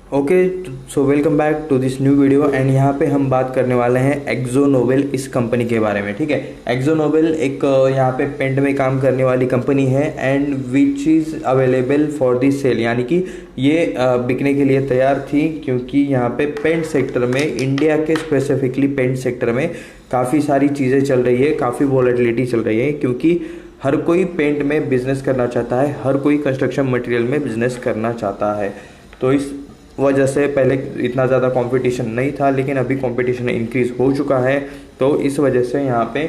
Okay, so welcome back to this new video and यहाँ पे हम बात करने वाले हैं एक्जोनोबेल इस कंपनी के बारे में। ठीक है, एक्जोनोबेल एक यहाँ पे पेंट में काम करने वाली कंपनी है and which is available for the sale, यानी कि ये बिकने के लिए तैयार थी क्योंकि यहाँ पे पेंट सेक्टर में, इंडिया के स्पेसिफिकली पेंट सेक्टर में काफ़ी सारी चीज़ें चल रही है, काफ़ी वॉलेटिलिटी चल रही है क्योंकि हर कोई पेंट में बिजनेस करना चाहता है, हर कोई कंस्ट्रक्शन मटेरियल में बिजनेस करना चाहता है। तो इस वजह से पहले इतना ज़्यादा कंपटीशन नहीं था, लेकिन अभी कंपटीशन इंक्रीज़ हो चुका है। तो इस वजह से यहाँ पे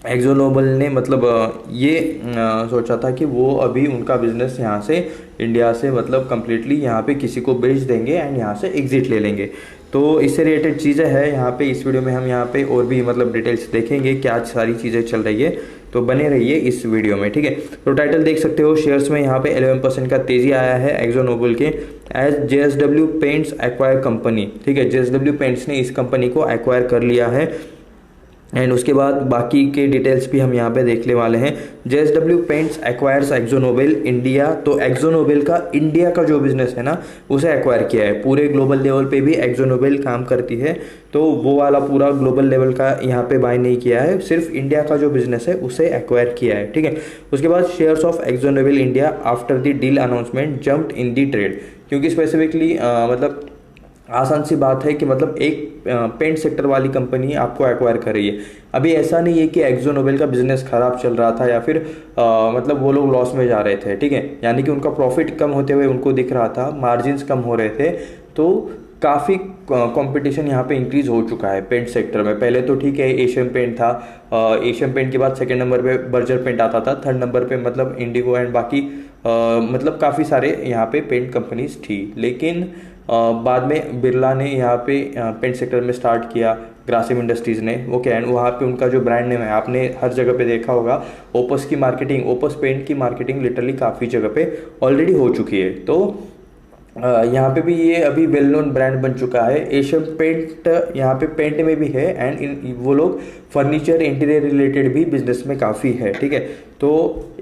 एक्जोनोबेल ने मतलब ये सोचा था कि वो अभी उनका बिजनेस यहाँ से, इंडिया से मतलब कम्प्लीटली यहाँ पे किसी को बेच देंगे एंड यहाँ से एग्जिट ले लेंगे। तो इससे रिलेटेड चीज़ें हैं यहाँ पे इस वीडियो में, हम यहाँ पे और भी मतलब डिटेल्स देखेंगे क्या सारी चीज़ें चल रही है। तो बने रहिए इस वीडियो में। ठीक है, तो टाइटल देख सकते हो, शेयर्स में यहाँ पे 11% का तेजी आया है एक्जोनोबेल के as JSW paints acquire company. ठीक है, JSW पेंट्स ने इस कंपनी को एक्वायर कर लिया है एंड उसके बाद बाकी के डिटेल्स भी हम यहाँ पे देखने वाले हैं। JSW paints acquires AkzoNobel India. तो एक्जोनोबेल का इंडिया का जो बिजनेस है ना, उसे एक्वायर किया है। पूरे ग्लोबल लेवल पे भी एक्जोनोबेल काम करती है, तो वो वाला पूरा ग्लोबल लेवल का यहाँ पे बाय नहीं किया है, सिर्फ इंडिया का जो बिजनेस है उसे एक्वायर किया है। ठीक है, उसके बाद shares of AkzoNobel India after the deal announcement jumped in the trade, क्योंकि स्पेसिफिकली मतलब आसान सी बात है कि मतलब एक पेंट सेक्टर वाली कंपनी आपको एक्वायर कर रही है। अभी ऐसा नहीं है कि एक्जोनोबेल का बिजनेस खराब चल रहा था या फिर मतलब वो लोग लॉस में जा रहे थे। ठीक है, यानी कि उनका प्रॉफिट कम होते हुए उनको दिख रहा था, मार्जिन्स कम हो रहे थे। तो काफ़ी कंपटीशन यहाँ पे इंक्रीज हो चुका है पेंट सेक्टर में। पहले तो ठीक है एशियन पेंट था, एशियन पेंट के बाद सेकंड नंबर पे बर्जर पेंट आता था, थर्ड नंबर पे मतलब इंडिगो एंड बाकी मतलब काफ़ी सारे यहाँ पे पेंट कंपनीज थी। लेकिन बाद में बिरला ने यहाँ पे पेंट सेक्टर में स्टार्ट किया, ग्रासिम इंडस्ट्रीज़ ने। वो क्या है, वहाँ पे उनका जो ब्रांड नेम है आपने हर जगह पे देखा होगा, ओपस की मार्केटिंग, ओपस पेंट की मार्केटिंग लिटरली काफ़ी जगह पे ऑलरेडी हो चुकी है। तो यहाँ पे भी ये अभी वेल नोन ब्रांड बन चुका है। एशियन पेंट यहाँ पे पेंट में भी है एंड वो लोग फर्नीचर इंटीरियर रिलेटेड भी बिजनेस में काफ़ी है। ठीक है, तो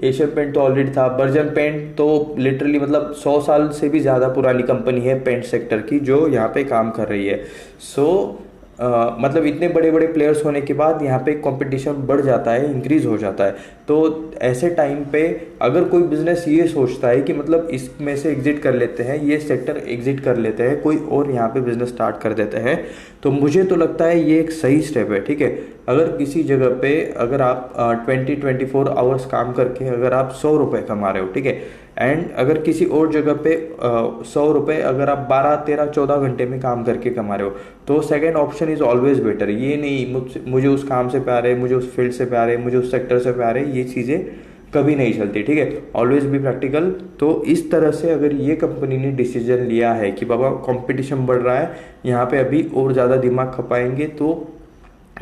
एशियन पेंट तो ऑलरेडी था, बर्जन पेंट तो लिटरली मतलब 100 साल से भी ज़्यादा पुरानी कंपनी है पेंट सेक्टर की जो यहाँ पे काम कर रही है। सो मतलब इतने बड़े बड़े प्लेयर्स होने के बाद यहाँ पे कंपटीशन बढ़ जाता है, इंक्रीज हो जाता है। तो ऐसे टाइम पे अगर कोई बिजनेस ये सोचता है कि मतलब इसमें से एग्जिट कर लेते हैं, ये सेक्टर एग्जिट कर लेते हैं, कोई और यहाँ पे बिजनेस स्टार्ट कर देते हैं, तो मुझे तो लगता है ये एक सही स्टेप है। ठीक है, अगर किसी जगह पे अगर आप 24 आवर्स काम करके अगर आप 100 रुपये कमा रहे हो, ठीक है, एंड अगर किसी और जगह पे 100 रुपये अगर आप 12, 13, 14 घंटे में काम करके कमा रहे हो, तो second option is always better. ये नहीं मुझे उस काम से प्यार है, मुझे उस फील्ड से प्यार है, मुझे उस सेक्टर से प्यार है, ये चीज़ें कभी नहीं चलती। ठीक है, ऑलवेज बी प्रैक्टिकल। तो इस तरह से अगर ये कंपनी ने डिसीजन लिया है कि बाबा कंपटीशन बढ़ रहा है, यहाँ पे अभी और ज़्यादा दिमाग खपाएंगे तो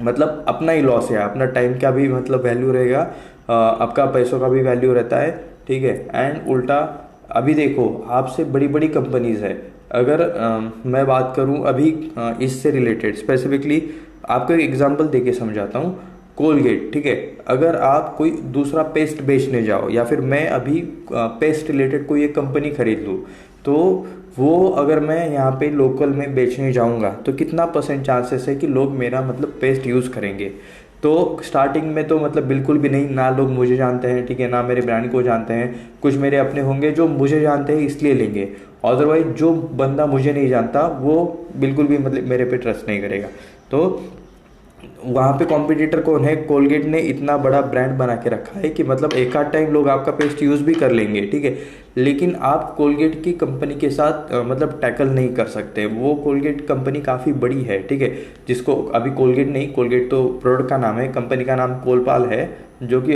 मतलब अपना ही लॉस है, अपना टाइम का भी मतलब वैल्यू रहेगा, आपका पैसों का भी वैल्यू रहता है। ठीक है, एंड उल्टा अभी देखो आपसे बड़ी बड़ी कंपनीज है। अगर मैं बात करूं अभी इससे रिलेटेड स्पेसिफिकली आपको एक एग्जांपल देके समझाता हूं। कोलगेट, ठीक है, अगर आप कोई दूसरा पेस्ट बेचने जाओ या फिर मैं अभी पेस्ट रिलेटेड कोई एक कंपनी खरीद लूँ, तो वो अगर मैं यहाँ पे लोकल में बेचने जाऊँगा तो कितना % चांसेस है कि लोग मेरा मतलब पेस्ट यूज़ करेंगे। तो स्टार्टिंग में तो मतलब बिल्कुल भी नहीं, ना लोग मुझे जानते हैं, ठीक है, ना मेरे ब्रांड को जानते हैं। कुछ मेरे अपने होंगे जो मुझे जानते हैं इसलिए लेंगे, अदरवाइज जो बंदा मुझे नहीं जानता वो बिल्कुल भी मतलब मेरे पे ट्रस्ट नहीं करेगा। तो वहाँ पे कॉम्पिटिटर कौन है, कोलगेट ने इतना बड़ा ब्रांड बना के रखा है कि मतलब एक आध टाइम लोग आपका पेस्ट यूज़ भी कर लेंगे। ठीक है, लेकिन आप कोलगेट की कंपनी के साथ मतलब टैकल नहीं कर सकते। वो कोलगेट कंपनी काफ़ी बड़ी है, ठीक है, जिसको अभी कोलगेट नहीं, कोलगेट तो प्रोडक्ट का नाम है, कंपनी का नाम कोलपाल है, जो कि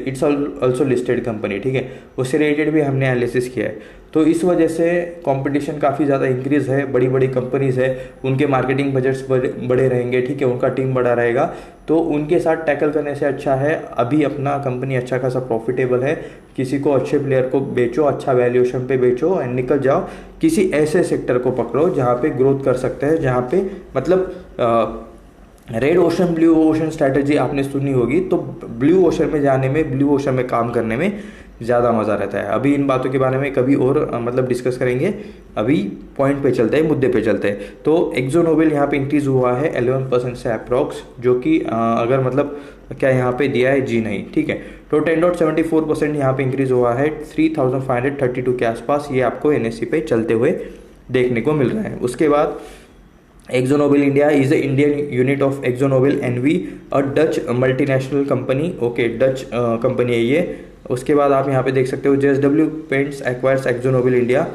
इट्स ऑल्सो लिस्टेड कंपनी। ठीक है, उससे रिलेटेड भी हमने एनालिसिस किया है। तो इस वजह से कंपटीशन काफ़ी ज़्यादा इंक्रीज़ है, बड़ी बड़ी कंपनीज़ है, उनके मार्केटिंग बजट्स बड़े रहेंगे, ठीक है, उनका टीम बड़ा रहेगा, तो उनके साथ टैकल करने से अच्छा है अभी अपना कंपनी अच्छा खासा प्रॉफिटेबल है, किसी को अच्छे प्लेयर को बेचो, अच्छा वैल्यूएशन पे बेचो एंड निकल जाओ, किसी ऐसे सेक्टर को पकड़ो जहाँ पे ग्रोथ कर सकते हैं, जहाँ पे मतलब red ocean blue ocean strategy आपने सुनी होगी। तो ब्लू ओशन में जाने में, ब्लू ओशन में काम करने में ज़्यादा मज़ा रहता है। अभी इन बातों के बारे में कभी और मतलब डिस्कस करेंगे, अभी पॉइंट पे चलते हैं, मुद्दे पे चलते हैं। तो एक्जो नोबेल यहाँ पे इंक्रीज़ हुआ है 11% से अप्रॉक्स, जो कि अगर मतलब क्या यहाँ पे दिया है, जी नहीं, ठीक है। तो 10.74% यहाँ पे इंक्रीज़ हुआ है 3532 के आसपास, ये आपको NSE पे चलते हुए देखने को मिल रहा है। उसके बाद Akzo Nobel India is the Indian unit of Akzo Nobel NV, a Dutch multinational company, okay Dutch company है ये। उसके बाद आप यहाँ पे देख सकते हो JSW paints acquires Akzo Nobel India.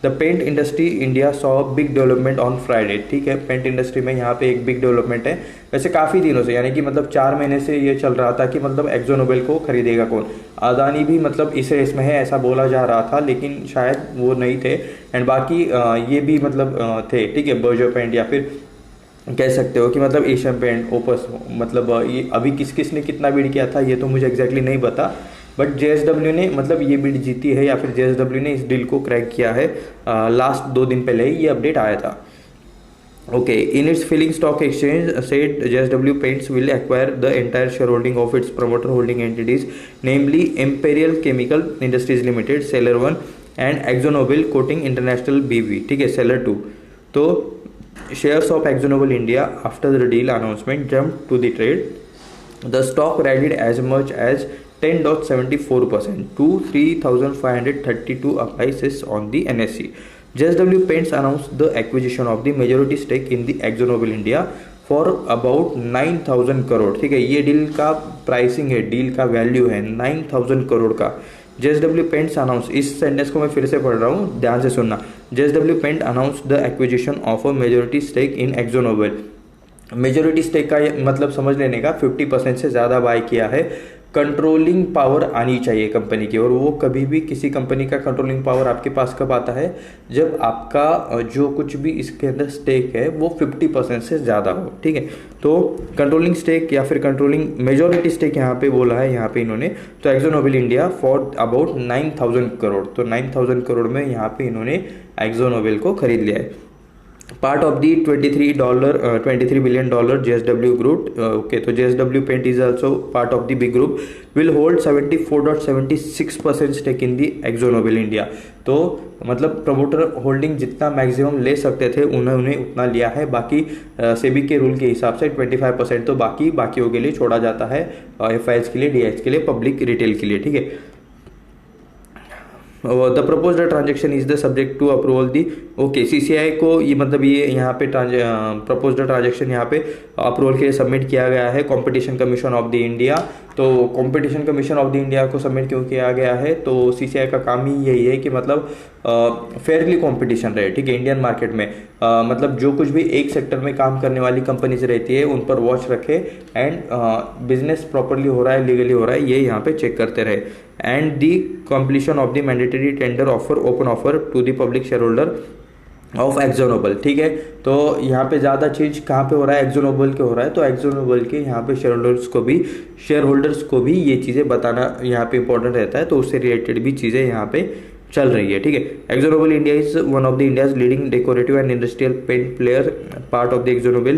The paint industry India saw big development on Friday, ठीक है। पेंट इंडस्ट्री में यहाँ पे एक बिग डेवलपमेंट है, वैसे काफ़ी दिनों से, यानी कि मतलब 4 महीने से ये चल रहा था कि मतलब एक्जो नोबेल को खरीदेगा कौन। अदानी भी मतलब इस रेस में है ऐसा बोला जा रहा था, लेकिन शायद वो नहीं थे। एंड बाकी ये भी मतलब थे, ठीक है, बर्जर पेंट या फिर कह सकते हो कि मतलब एशियन पेंट, ओपस, मतलब ये अभी किस किस ने कितना बिड किया था ये तो मुझे एग्जैक्टली नहीं पता, बट JSW ने मतलब ये बिड जीती है या फिर JSW ने इस डील को क्रैक किया है। लास्ट 2 दिन पहले ही ये अपडेट आया था। Okay, in its filing stock exchange said JSW Paints will acquire the entire shareholding of its promoter holding entities, namely Imperial Chemical Industries Limited, Seller 1 and AkzoNobel Coating International BV, ठीक है, Seller 2। तो shares of AkzoNobel India after the deal announcement jumped to the trade. The stock rallied as much as 10.74% to 3,532 prices on the NSE. JSW Paints announced the acquisition of the majority stake in the AkzoNobel India for about 9,000 crore, ठीक है। ये deal का pricing है, deal का value है 9,000 करोड़ का। JSW Paints announced, इस sentence को मैं फिर से पढ़ रहा हूँ, ध्यान से सुनना। JSW Paints announced the acquisition of a majority stake in AkzoNobel। Majority stake का मतलब समझ लेने का 50% से ज़्यादा बाय किया है। कंट्रोलिंग पावर आनी चाहिए कंपनी की, और वो कभी भी किसी कंपनी का कंट्रोलिंग पावर आपके पास कब आता है, जब आपका जो कुछ भी इसके अंदर स्टेक है वो 50% से ज़्यादा हो, ठीक है। तो कंट्रोलिंग स्टेक या फिर कंट्रोलिंग मेजोरिटी स्टेक यहाँ पे बोला है यहाँ पे इन्होंने, तो AkzoNobel India for about 9,000 crore, तो 9,000 करोड़ में यहाँ पे इन्होंने एक्जोनोबेल को खरीद लिया है। Part of the $23 billion JSW group, okay, तो JSW Paint is also part of the big group, will hold 74.76% stake in the AkzoNobel India। तो मतलब प्रमोटर होल्डिंग जितना मैक्सिमम ले सकते थे उन्होंने उतना लिया है। बाकी सेबी के रूल के हिसाब से 25% तो बाकियों के लिए छोड़ा जाता है, FIs के लिए, DIs के लिए, पब्लिक रिटेल के लिए, ठीक है। The proposed transaction is the subject to approval the, okay, CCI को ये मतलब ये यहाँ पे प्रपोज्ड ट्रांजेक्शन यहाँ पे अप्रूवल के लिए सबमिट किया गया है competition commission of the India. तो competition commission of the India को सबमिट क्यों किया गया है, तो CCI का काम ही यही है कि मतलब फेयरली कंपटीशन रहे, ठीक है, इंडियन मार्केट में। मतलब जो कुछ भी एक सेक्टर में काम करने वाली कंपनीज रहती है उन पर वॉच रखे एंड बिजनेस प्रॉपरली हो रहा है, लीगली हो रहा है, ये यहाँ पे चेक करते रहे। And the completion of the mandatory tender offer, open offer to the public share holder of AkzoNobel, ठीक है। तो यहाँ पे ज़्यादा चीज़ कहाँ पे हो रहा है, एक्जोनोबल के हो रहा है, तो एक्जोनोबल के यहाँ पे शेयर होल्डर्स को भी ये चीज़ें बताना यहाँ पे इंपॉर्टेंट रहता है, तो उससे रिलेटेड भी चीज़ें यहाँ पे चल रही है, ठीक है। AkzoNobel India is one of the India's leading decorative and industrial paint player, part of the AkzoNobel,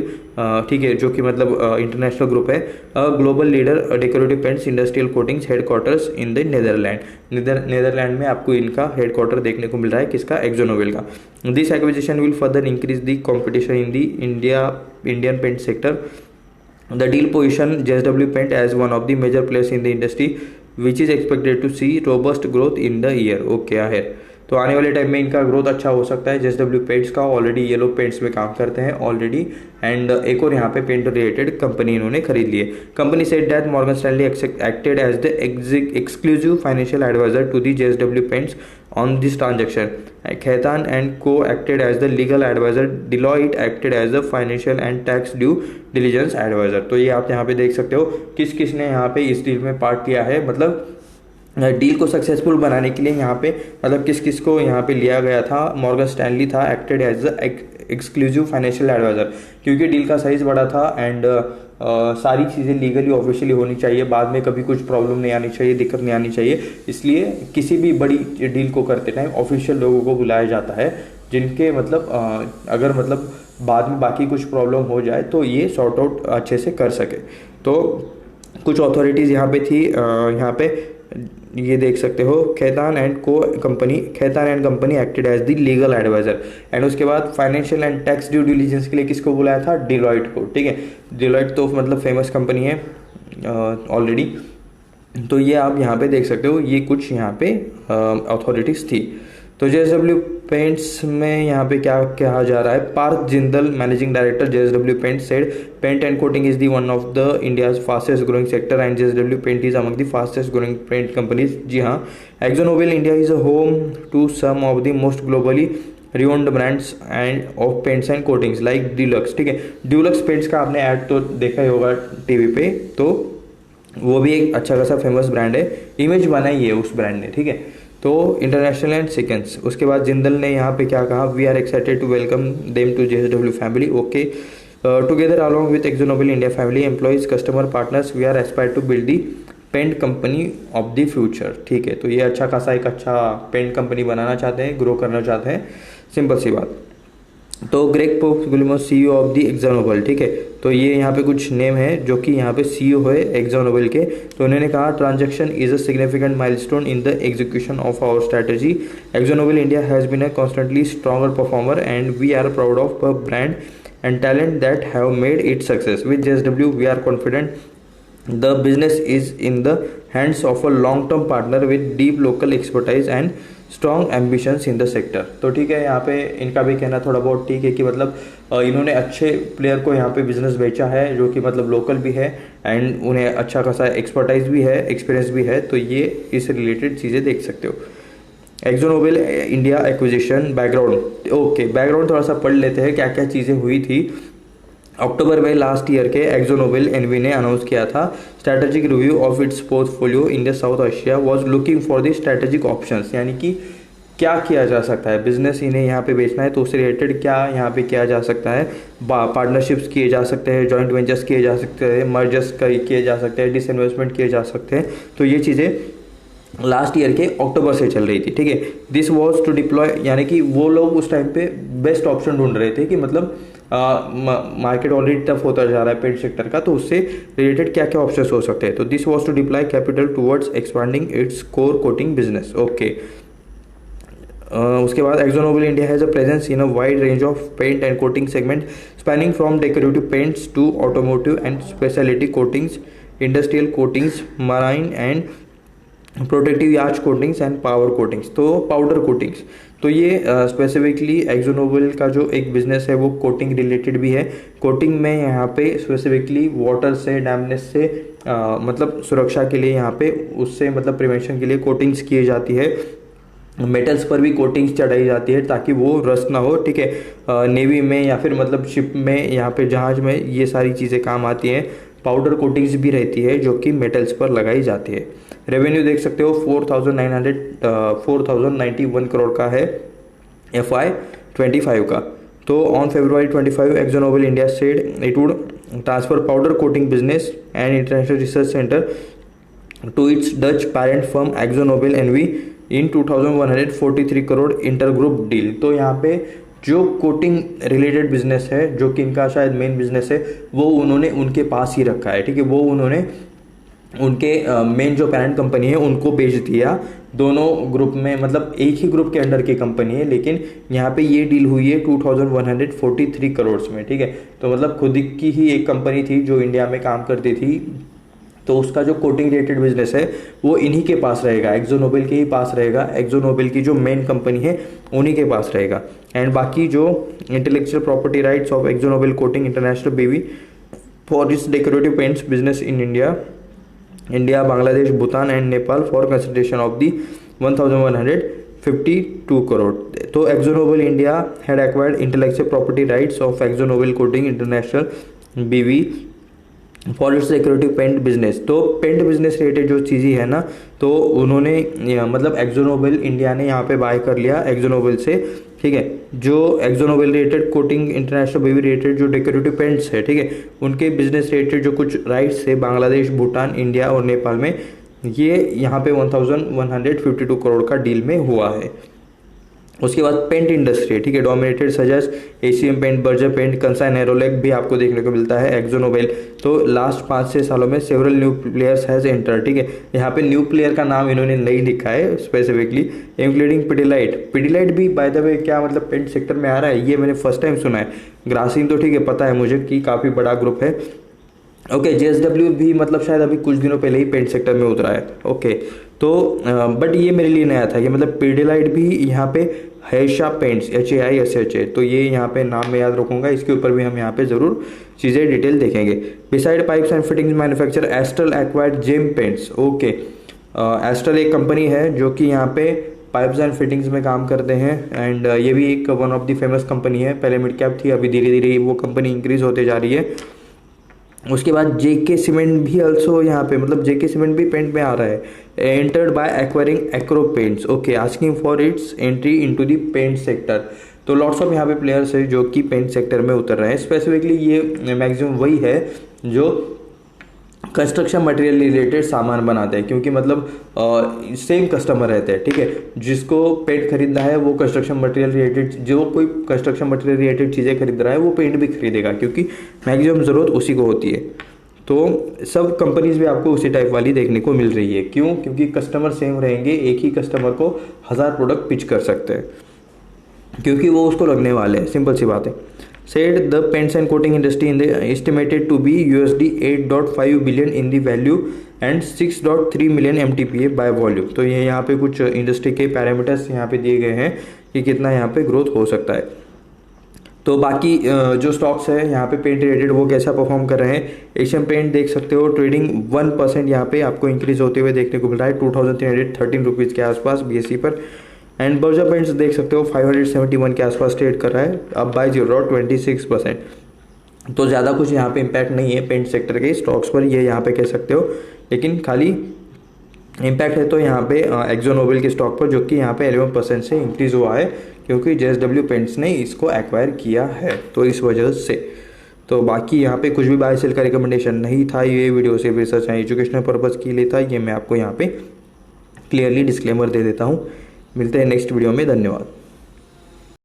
ठीक है, जो कि मतलब इंटरनेशनल ग्रुप है। Global leader decorative paints industrial coatings headquarters in the Netherland में आपको इनका हेडक्वार्टर देखने को मिल रहा है, किसका, एक्जोनोबल का। This acquisition will further increase the competition in the Indian paint sector. The deal position JSW Paint as one of the major players in the industry, which is expected to see robust growth in the year, okay ahead। तो आने वाले time में इनका growth अच्छा हो सकता है JSW paints का। ऑलरेडी ये लोग पेंट्स में काम करते हैं ऑलरेडी, एंड एक और यहाँ पे पेंट रिलेटेड कंपनी इन्होंने खरीद ली है। Company said that Morgan Stanley acted as the exclusive financial advisor to the JSW paints on this transaction. Khaitan and Co acted as the legal advisor. Deloitte acted as the financial and tax due diligence advisor। तो ये आप यहाँ पे देख सकते हो किस किस ने यहाँ पे इस डील में पार्ट किया है, मतलब डील को सक्सेसफुल बनाने के लिए यहाँ पे मतलब किस किस को यहाँ पे लिया गया था। मॉर्गन स्टैनली था, acted as the exclusive financial advisor, क्योंकि डील का साइज बड़ा था एंड सारी चीज़ें लीगली ऑफिशियली होनी चाहिए, बाद में कभी कुछ प्रॉब्लम नहीं आनी चाहिए, दिक्कत नहीं आनी चाहिए। इसलिए किसी भी बड़ी डील को करते टाइम ऑफिशियल लोगों को बुलाया जाता है, जिनके मतलब अगर मतलब बाद में बाकी कुछ प्रॉब्लम हो जाए तो ये सॉर्ट आउट अच्छे से कर सके। तो कुछ अथॉरिटीज़ यहाँ पे थी, यहाँ पे ये देख सकते हो, Khaitan and company acted as the legal advisor. And उसके बाद financial and tax due diligence के लिए किसको बुलाया था? डिलॉयट को, ठीक है। डिलॉयट तो मतलब फेमस कंपनी है ऑलरेडी। तो ये आप यहाँ पे देख सकते हो, ये कुछ यहाँ पे अथॉरिटीज़ थी। तो JSW पेंट्स में यहाँ पे क्या कहा जा रहा है? Parth Jindal, managing director JSW paints, said paint and coating is the one of the India's fastest growing sector and JSW paint is among the fastest growing paint companies. जी हाँ, AkzoNobel India is a home to some of the most globally renowned brands and of paints and coatings like Dulux, ठीक है। Dulux paints का आपने add तो देखा ही होगा TV पे, तो वो भी एक अच्छा खासा फेमस ब्रांड है, इमेज बनाई है उस ब्रांड ने, ठीक है। तो इंटरनेशनल एंड सेकेंड्स। उसके बाद जिंदल ने यहाँ पे क्या कहा? We are excited to welcome them to JSW family, okay. Together along with AkzoNobel India family employees customer partners we are aspire to build the paint company of the future, ठीक है। तो ये अच्छा खासा एक अच्छा पेंट कंपनी बनाना चाहते हैं, ग्रो करना चाहते हैं, सिंपल सी बात। तो ग्रेग पोप Guillaume CEO of the AkzoNobel, ठीक है। तो ये यहाँ पे कुछ नेम है जो कि यहाँ पे CEO है एक्जोनोबेल के। तो उन्होंने कहा transaction is a significant milestone in the execution of our strategy. AkzoNobel India has been a constantly stronger performer and we are proud of a brand and talent that have made it success. With JSW we are confident the business is in the hands of a long term partner with deep local expertise and strong ambitions in the sector। तो ठीक है, यहाँ पे इनका भी कहना थोड़ा बहुत ठीक है कि मतलब इन्होंने अच्छे प्लेयर को यहाँ पे बिजनेस बेचा है जो कि मतलब लोकल भी है एंड उन्हें अच्छा खासा एक्सपर्टाइज भी है, एक्सपीरियंस भी है। तो ये इस रिलेटेड चीज़ें देख सकते हो। AkzoNobel India acquisition background, okay, background थोड़ा सा पढ़ लेते हैं क्या क्या चीज़ें हुई थी। अक्टूबर में लास्ट ईयर के एक्जोनोबेल एनवी ने अनाउंस किया था strategic review of its portfolio in the south Asia was looking for the strategic options, यानी कि क्या किया जा सकता है, बिजनेस इन्हें यहाँ पे बेचना है तो उससे रिलेटेड क्या यहाँ पे किया जा सकता है। पार्टनरशिप्स किए जा सकते हैं, जॉइंट वेंचर्स किए जा सकते हैं, मर्जर्स किए जा सकते हैं, डिसइन्वेस्टमेंट किए जा सकते हैं। तो ये चीज़ें लास्ट ईयर के अक्टूबर से चल रही थी, ठीक है। दिस वॉज टू डिप्लॉय, यानी कि वो लोग उस टाइम पे बेस्ट ऑप्शन ढूंढ रहे थे कि मतलब मार्केट ऑलरेडी टफ होता जा रहा है पेंट सेक्टर का, तो उससे रिलेटेड क्या क्या ऑप्शंस हो सकते हैं। तो this was to deploy capital towards expanding its core coating business, okay. उसके बाद AkzoNobel India has a presence in a wide range of paint and coating segment spanning from decorative paints to automotive and speciality coatings, industrial coatings, marine and protective yacht coatings and power coatings, तो powder coatings. तो ये specifically एक्जोनोबेल का जो एक business है वो coating related भी है। कोटिंग में यहाँ पे स्पेसिफिकली वाटर से, डैमनेस से मतलब सुरक्षा के लिए यहाँ पे उससे मतलब प्रिवेंशन के लिए कोटिंग्स की जाती है। मेटल्स पर भी कोटिंग्स चढ़ाई जाती है ताकि वो रस्ट ना हो, ठीक है। नेवी में या फिर मतलब शिप में, यहाँ पे जहाज में ये सारी चीज़ें काम आती हैं। पाउडर कोटिंग्स भी रहती है जो कि मेटल्स पर लगाई जाती है। रेवेन्यू देख सकते हो 4,091 करोड़ का है FY 25 का। तो on February 25 AkzoNobel India said it would transfer powder coating business and international research centre to its Dutch parent firm AkzoNobel NV in 2,143 crore intergroup deal. तो यहाँ पे जो कोटिंग रिलेटेड बिजनेस है जो कि इनका शायद मेन बिजनेस है वो उन्होंने उनके पास ही रखा है, ठीक है। वो उन्होंने उनके मेन जो पेरेंट कंपनी है उनको बेच दिया। दोनों ग्रुप में मतलब एक ही ग्रुप के अंडर की कंपनी है, लेकिन यहाँ पे ये डील हुई है 2,143 करोड़ में, ठीक है। तो मतलब खुद की ही एक कंपनी थी जो इंडिया में काम करती थी, तो उसका जो कोटिंग रिलेटेड बिजनेस है वो इन्हीं के पास रहेगा, एक्जोनोबेल के ही पास रहेगा। एक्जोनोबेल की जो मेन कंपनी है उन्हीं के पास रहेगा। एंड बाकी जो intellectual property rights of AkzoNobel coating international BV for its decorative paints business in India, Bangladesh, Bhutan and Nepal for consideration of the 1,152 crore. तो AkzoNobel India had acquired intellectual property rights of AkzoNobel coating international BV for its decorative paint business. तो paint business related जो चीज़ें है ना, तो उन्होंने मतलब एक्जोनोबेल India ने यहाँ पे बाय कर लिया एक्जोनोबेल से, ठीक है। जो AkzoNobel related coating international BV related जो डेकोरेटिव पेंट्स है, ठीक है, उनके बिजनेस रिलेटेड जो कुछ राइट्स है बांग्लादेश, भूटान, इंडिया और नेपाल में, ये यहाँ पे 1,152 करोड़ का डील में हुआ है। उसके बाद पेंट इंडस्ट्री, ठीक है, dominated such as Asian paint, Berger paint, Kansai Nerolac भी आपको देखने को मिलता है। एक्जो नोबेल, तो लास्ट 5-6 सालों में several new players has enter, ठीक है, यहाँ पे न्यू प्लेयर का नाम इन्होंने नहीं लिखा है स्पेसिफिकली, इंक्लूडिंग पिडिलाइट। पिडिलाइट भी बाय द वे क्या मतलब पेंट सेक्टर में आ रहा है, ये मैंने फर्स्ट टाइम सुना है। ग्रासिम तो ठीक है पता है मुझे कि काफ़ी बड़ा ग्रुप है। ओके, JSW भी मतलब शायद अभी कुछ दिनों पहले ही पेंट सेक्टर में उतरा है। ओके, तो बट ये मेरे लिए नया था कि मतलब पिडिलाइट भी यहाँ पे हैशा पेंट्स, HAISHA, तो ये यहाँ पे नाम में याद रखूंगा, इसके ऊपर भी हम यहाँ पे ज़रूर चीज़ें डिटेल देखेंगे। Beside pipes and fittings manufacture Astral acquired Gem paints. Okay, Astral एक कंपनी है जो कि यहाँ पे पाइप्स एंड फिटिंग्स में काम करते हैं, एंड ये भी एक one of the famous company है। पहले मिड कैप थी, अभी धीरे धीरे वो कंपनी इंक्रीज होते जा रही है। उसके बाद JK सीमेंट भी अल्सो यहाँ पे मतलब JK सीमेंट भी पेंट में आ रहा है। Entered by acquiring Acro paints, okay, asking for its entry into the paint sector. तो लॉट्स ऑफ यहाँ पे प्लेयर्स है जो कि पेंट सेक्टर में उतर रहे हैं। स्पेसिफिकली ये मैक्सिमम वही है जो कंस्ट्रक्शन मटेरियल रिलेटेड सामान बनाते हैं, क्योंकि मतलब सेम कस्टमर रहते हैं, ठीक है, जिसको पेंट खरीदना है वो कंस्ट्रक्शन मटेरियल रिलेटेड, जो कोई कंस्ट्रक्शन मटेरियल रिलेटेड चीज़ें खरीद रहा है वो पेंट भी खरीदेगा, क्योंकि मैक्सिमम ज़रूरत उसी को होती है। तो सब कंपनीज में आपको उसी टाइप वाली देखने को मिल रही है। क्यों? क्योंकि कस्टमर सेम रहेंगे, एक ही कस्टमर को 1000 प्रोडक्ट पिच कर सकते हैं, क्योंकि वो उसको लगने वाले हैं, सिंपल सी बात है। Said the paints and coating industry in the estimated to be $8.5 billion in the value and 6.3 million MTPA by volume। तो ये यहाँ पे कुछ इंडस्ट्री के पैरामीटर्स यहाँ पे दिए गए हैं कि कितना यहाँ पे ग्रोथ हो सकता है। तो बाकी जो स्टॉक्स है यहाँ पे पेंट रिलेटेड वो कैसा परफॉर्म कर रहे हैं। एशियन पेंट देख सकते हो, ट्रेडिंग 1% यहाँ पे आपको इंक्रीज होते हुए देखने को मिल रहा है, 2313 रुपीज़ के आसपास BSE पर। एंड बर्जर पेंट्स देख सकते हो 571 के आसपास ट्रेड कर रहा है, अब बाय 26%। तो ज़्यादा कुछ यहाँ पे इम्पैक्ट नहीं है पेंट सेक्टर के स्टॉक्स पर, ये यहाँ पे कह सकते हो, लेकिन खाली इम्पैक्ट है तो यहाँ पे एक्जो नोबेल के स्टॉक पर, जो कि यहाँ पे 11% से इंक्रीज़ हुआ है, क्योंकि JSW पेंट्स ने इसको एक्वायर किया है, तो इस वजह से। तो बाकी यहाँ पे कुछ भी बाय सेल का रिकमेंडेशन नहीं था, ये वीडियो सिर्फ रिसर्च एंड एजुकेशनल पर्पज़ के लिए था, ये मैं आपको यहाँ पे क्लियरली डिस्क्लेमर दे देता हूँ। मिलते हैं नेक्स्ट वीडियो में, धन्यवाद।